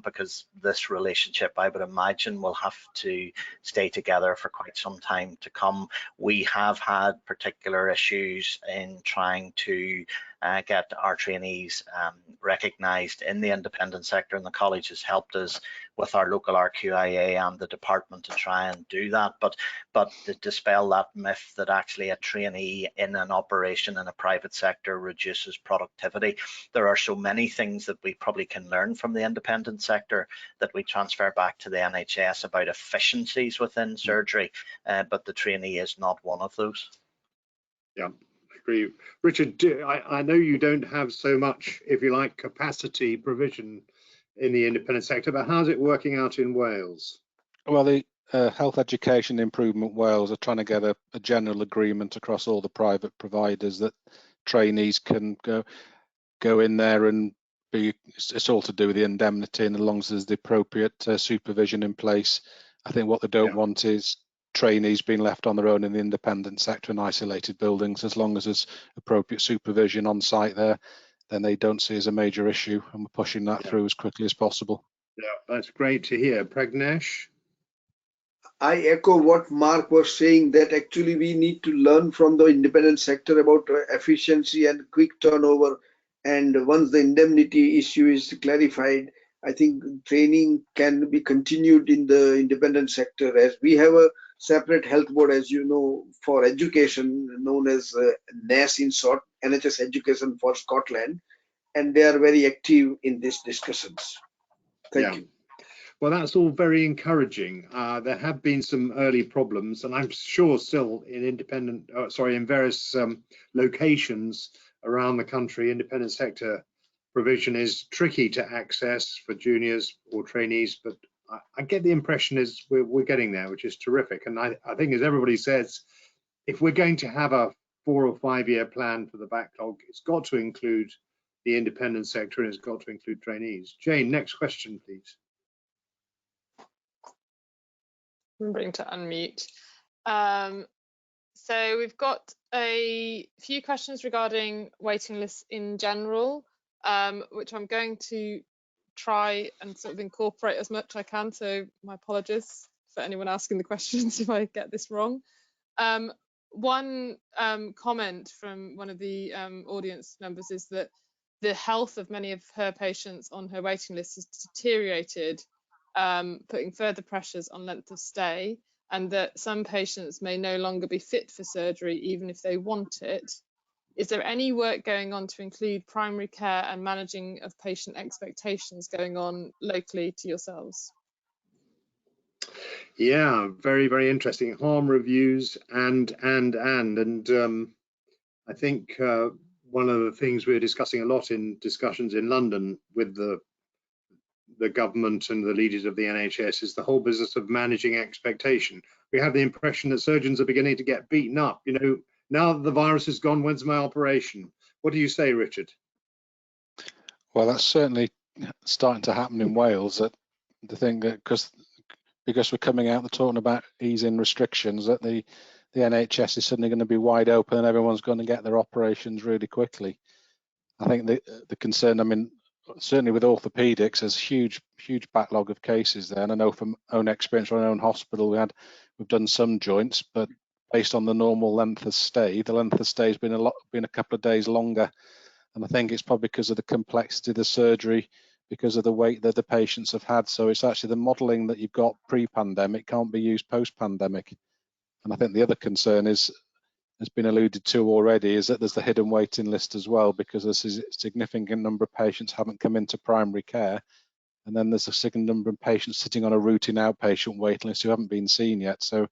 because this relationship, I would imagine, will have to stay together for quite some time to come. We have had particular issues in trying to get our trainees recognised in the independent sector, and the college has helped us with our local RQIA and the department to try and do that. But to dispel that myth that actually a trainee in an operation in a private sector reduces productivity, there are so many things that we probably can learn from the independent sector that we transfer back to the NHS about efficiencies within surgery, but the trainee is not one of those. Yeah. Agree. Richard, I know you don't have so much, if you like, capacity provision in the independent sector, but how's it working out in Wales? Well, the Health Education Improvement Wales are trying to get a general agreement across all the private providers that trainees can go in there and it's all to do with the indemnity, and as long as there's the appropriate supervision in place. I think what they don't want is trainees being left on their own in the independent sector in isolated buildings. As long as there's appropriate supervision on site there, then they don't see as a major issue, and we're pushing that through as quickly as possible. Yeah, that's great to hear. Pragnesh? I echo what Mark was saying, that actually we need to learn from the independent sector about efficiency and quick turnover. And once the indemnity issue is clarified, I think training can be continued in the independent sector, as we have a separate health board, as you know, for education, known as NES in short, NHS Education for Scotland, and they are very active in these discussions. Thank you. Well, that's all very encouraging. There have been some early problems, and I'm sure still in in various locations around the country, independent sector provision is tricky to access for juniors or trainees, but I get the impression is we're getting there, which is terrific. And I think, as everybody says, if we're going to have a 4 or 5 year plan for the backlog, it's got to include the independent sector and it's got to include trainees. Jane, next question, please. Remembering to unmute. So we've got a few questions regarding waiting lists in general, which I'm going to try and sort of incorporate as much as I can. So my apologies for anyone asking the questions if I get this wrong. One comment from one of the audience members is that the health of many of her patients on her waiting list has deteriorated, putting further pressures on length of stay, and that some patients may no longer be fit for surgery even if they want it. Is there any work going on to include primary care and managing of patient expectations going on locally to yourselves? Yeah, very, very interesting. Harm reviews and I think one of the things we're discussing a lot in discussions in London with the government and the leaders of the NHS is the whole business of managing expectation. We have the impression that surgeons are beginning to get beaten up. You know, now that the virus is gone, when's my operation? What do you say, Richard? Well, that's certainly starting to happen in Wales. That the thing that because we're coming out, they're talking about easing restrictions, that the NHS is suddenly going to be wide open and everyone's going to get their operations really quickly. I think the concern, I mean, certainly with orthopedics, there's huge backlog of cases there. And I know from own experience, our own hospital, we've done some joints, but based on the normal length of stay, the length of stay has been a couple of days longer. And I think it's probably because of the complexity of the surgery, because of the weight that the patients have had. So it's actually the modelling that you've got pre-pandemic can't be used post-pandemic. And I think the other concern has been alluded to already, is that there's the hidden waiting list as well, because there's a significant number of patients haven't come into primary care, and then there's a significant number of patients sitting on a routine outpatient waiting list who haven't been seen yet. So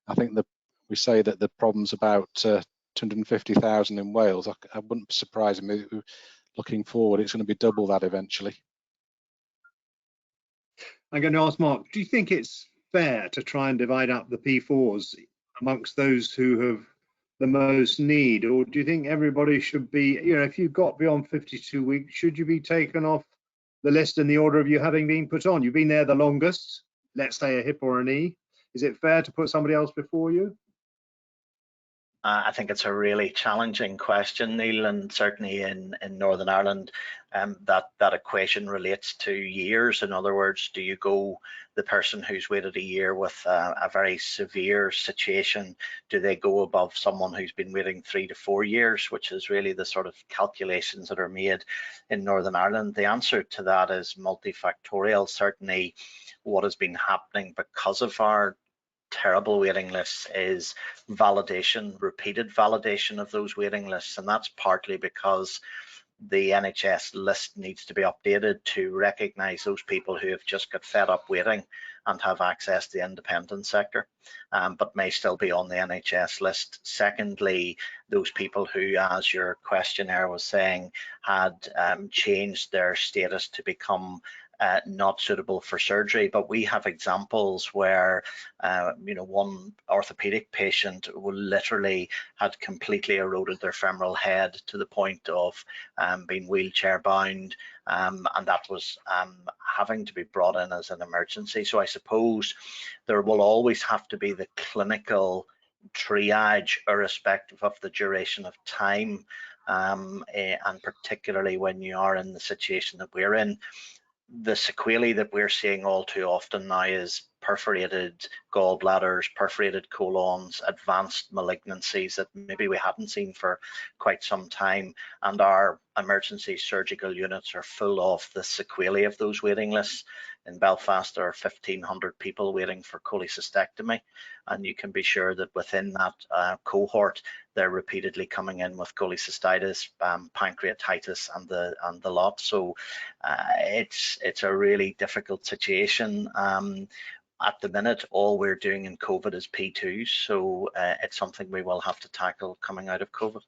I think that we say that the problem's about 250,000 in Wales. I wouldn't surprise me looking forward, it's going to be double that eventually. I'm going to ask Mark, do you think it's fair to try and divide up the P4s amongst those the most need, or do you think everybody should be, if you've got beyond 52 weeks, should you be taken off the list in the order of you having been put on? You've been there the longest, let's say a hip or a knee. Is it fair to put somebody else before you? I think it's a really challenging question, Neil, and certainly in Northern Ireland, that equation relates to years. In other words, do you go the person who's waited a year with a very severe situation, do they go above someone who's been waiting 3 to 4 years, which is really the sort of calculations that are made in Northern Ireland? The answer to that is multifactorial. Certainly what has been happening because of our terrible waiting lists is validation, repeated validation of those waiting lists, and that's partly because the NHS list needs to be updated to recognise those people who have just got fed up waiting and have access to the independent sector, but may still be on the NHS list. Secondly, those people who, as your questionnaire was saying, had changed their status to become not suitable for surgery. But we have examples where one orthopedic patient literally had completely eroded their femoral head to the point of being wheelchair bound, and that was having to be brought in as an emergency. So I suppose there will always have to be the clinical triage irrespective of the duration of time, and particularly when you are in the situation that we're in. The sequelae that we're seeing all too often now is perforated gallbladders, perforated colons, advanced malignancies that maybe we hadn't seen for quite some time, and our emergency surgical units are full of the sequelae of those waiting lists. In Belfast, there are 1,500 people waiting for cholecystectomy, and you can be sure that within that cohort, they're repeatedly coming in with cholecystitis, pancreatitis, and the lot. So it's a really difficult situation. At the minute, all we're doing in COVID is P2s, so it's something we will have to tackle coming out of COVID.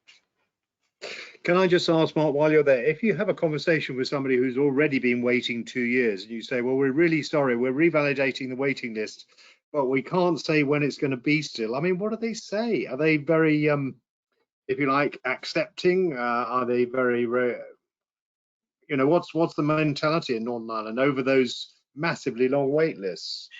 Can I just ask, Mark, while you're there, if you have a conversation with somebody who's already been waiting 2 years and you say, well, we're really sorry, we're revalidating the waiting list, but we can't say when it's going to be still. I mean, what do they say? Are they very, if you like, accepting? Are they very, what's the mentality in Northern Ireland over those massively long wait lists?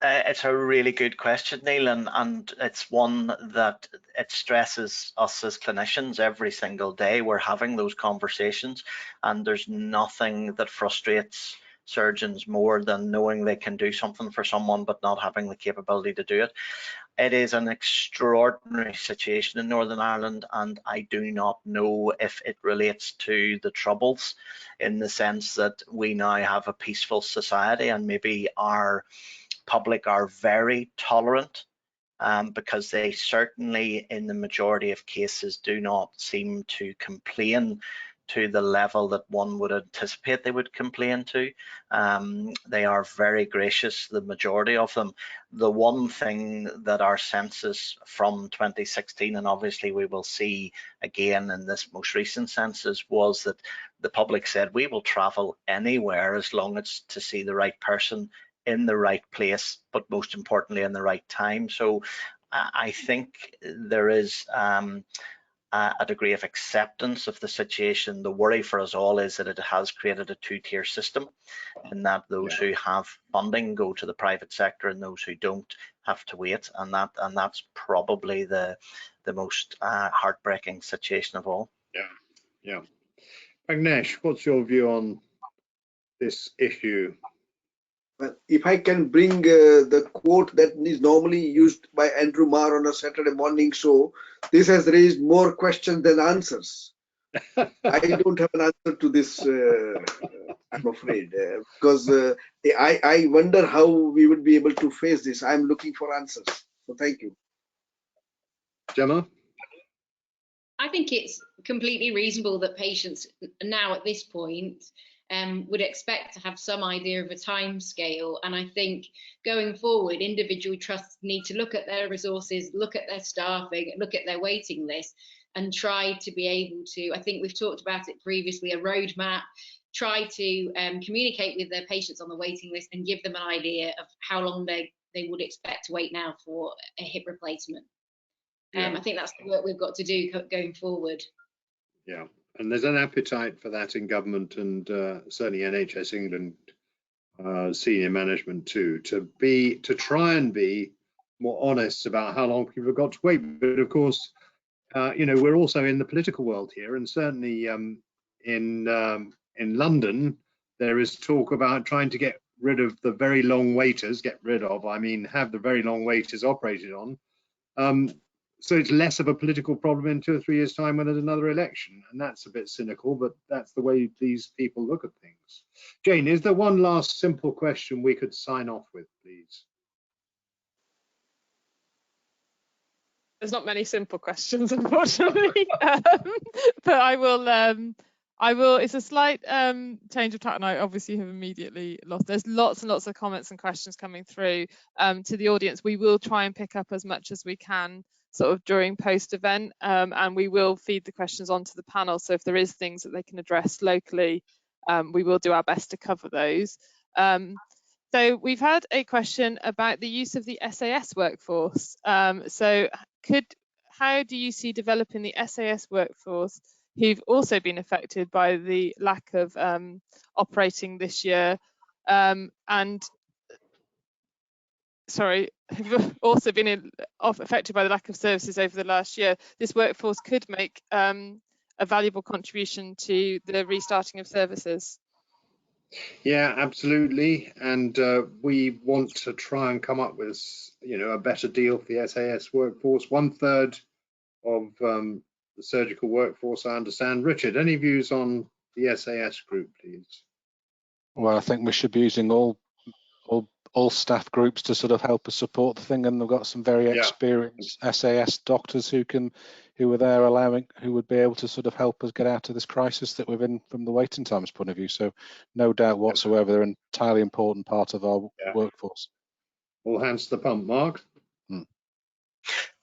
It's a really good question, Neil, and it's one that it stresses us as clinicians every single day. We're having those conversations, and there's nothing that frustrates surgeons more than knowing they can do something for someone but not having the capability to do it. It is an extraordinary situation in Northern Ireland, and I do not know if it relates to the Troubles, in the sense that we now have a peaceful society and maybe our public are very tolerant, because they certainly in the majority of cases do not seem to complain to the level that one would anticipate they would complain to. They are very gracious, the majority of them. The one thing that our census from 2016, and obviously we will see again in this most recent census, was that the public said we will travel anywhere as long as to see the right person in the right place, but most importantly in the right time. So I think there is a degree of acceptance of the situation. The worry for us all is that it has created a two-tier system, in that those who have funding go to the private sector and those who don't have to wait, and that's probably the most heartbreaking situation of all. Yeah. Pragnesh, what's your view on this issue? Well, if I can bring the quote that is normally used by Andrew Marr on a Saturday morning show, this has raised more questions than answers. I don't have an answer to this, I'm afraid, because I wonder how we would be able to face this. I'm looking for answers. So thank you. Gemma? I think it's completely reasonable that patients now at this point would expect to have some idea of a time scale. And I think going forward, individual trusts need to look at their resources, look at their staffing, look at their waiting list, and try to be able to, I think we've talked about it previously, a roadmap, try to communicate with their patients on the waiting list and give them an idea of how long they would expect to wait now for a hip replacement. I think that's the work we've got to do going forward. Yeah, and there's an appetite for that in government and certainly NHS England senior management too, to try and be more honest about how long people have got to wait. But of course, you know, we're also in the political world here, and certainly in London, there is talk about trying to get rid of the very long waiters. I mean, have the very long waiters operated on. So it's less of a political problem in 2 or 3 years' time when there's another election, and that's a bit cynical, but that's the way these people look at things. Jane, is there one last simple question we could sign off with, please? There's not many simple questions, unfortunately, but I will. It's a slight change of tack, and I obviously have immediately lost. There's lots and lots of comments and questions coming through to the audience. We will try and pick up as much as we can sort of during post event, and we will feed the questions onto the panel. So if there is things that they can address locally, we will do our best to cover those. So we've had a question about the use of the SAS workforce. So how do you see developing the SAS workforce who've also been affected by the lack of operating this year, and who've also been affected by the lack of services over the last year? This workforce could make a valuable contribution to the restarting of services. Yeah, absolutely, and we want to try and come up with, you know, a better deal for the SAS workforce. 1/3 of the surgical workforce, I understand. Richard, any views on the SAS group, please? Well, I think we should be using all staff groups to sort of help us support the thing, and we've got some very experienced SAS doctors who were there who would be able to sort of help us get out of this crisis that we're in from the waiting times point of view. So no doubt whatsoever, they're an entirely important part of our workforce. All hands to the pump, Mark.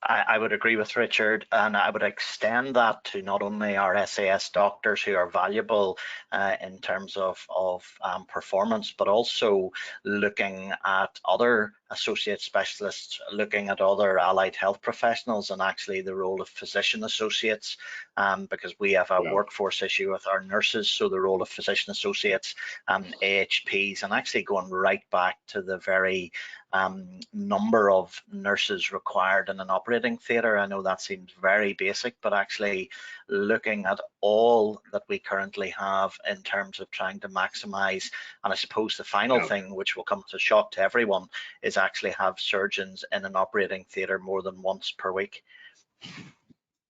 I would agree with Richard, and I would extend that to not only our SAS doctors, who are valuable in terms of performance, but also looking at other associate specialists, looking at other allied health professionals, and actually the role of physician associates, because we have a workforce issue with our nurses. So the role of physician associates, AHPs, and actually going right back to the very number of nurses required in an operating theatre. I know that seems very basic, but actually looking at all that we currently have in terms of trying to maximise. And I suppose the final thing, which will come as a shock to everyone, is actually have surgeons in an operating theatre more than once per week.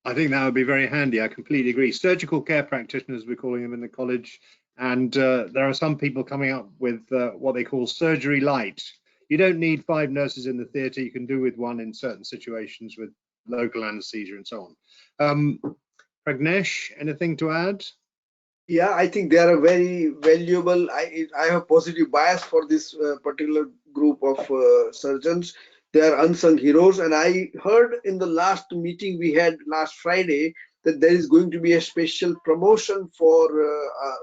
I think that would be very handy. I completely agree. Surgical care practitioners, we're calling them in the college, and there are some people coming up with what they call surgery light. You don't need 5 nurses in the theatre. You can do with 1 in certain situations with local anaesthesia and so on. Pragnesh, anything to add? Yeah, I think they are very valuable. I have positive bias for this particular group of surgeons. They are unsung heroes, and I heard in the last meeting we had last Friday that there is going to be a special promotion for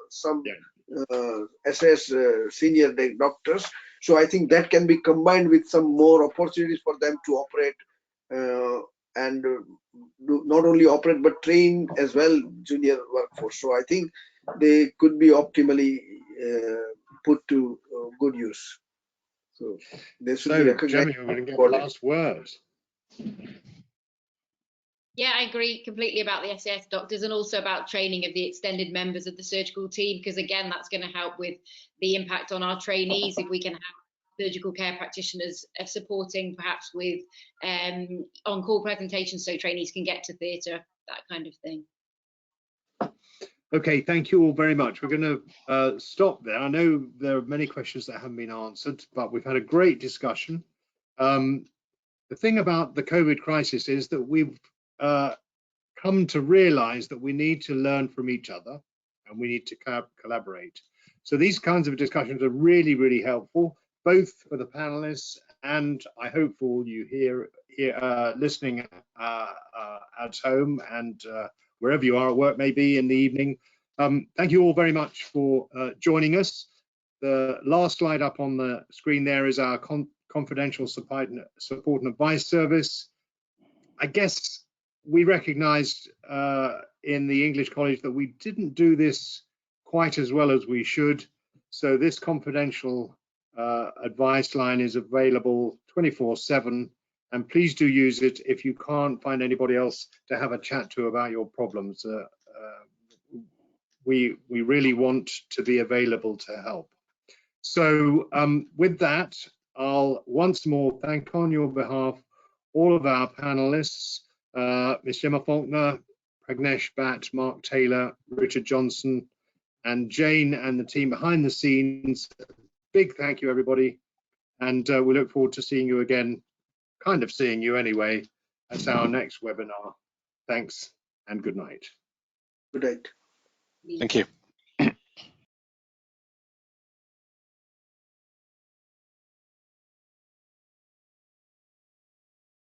some SAS senior doctors. So I think that can be combined with some more opportunities for them to operate and not only operate but train as well junior workforce. So I think they could be optimally put to good use. So they should be recognized. Gemma, you're going to get the last word. Yeah, I agree completely about the SAS doctors, and also about training of the extended members of the surgical team, because again, that's going to help with the impact on our trainees if we can have surgical care practitioners supporting perhaps with on-call presentations so trainees can get to theatre, that kind of thing. Okay, thank you all very much. We're going to stop there. I know there are many questions that haven't been answered, but we've had a great discussion. The thing about the COVID crisis is that we've come to realize that we need to learn from each other and we need to collaborate. So these kinds of discussions are really, really helpful, both for the panelists and I hope for all you here listening at home and wherever you are at work, maybe in the evening. Thank you all very much for joining us. The last slide up on the screen there is our confidential support and advice service. I guess we recognised in the English College that we didn't do this quite as well as we should. So this confidential advice line is available 24/7, and please do use it if you can't find anybody else to have a chat to about your problems. We really want to be available to help. So with that, I'll once more thank on your behalf all of our panelists, Ms. Gemma Faulkner, Pragnesh Bhatt, Mark Taylor, Richard Johnson, and Jane and the team behind the scenes. Big thank you, everybody. And we look forward to seeing you again, kind of seeing you anyway, at our next webinar. Thanks and good night. Good night. Thank you.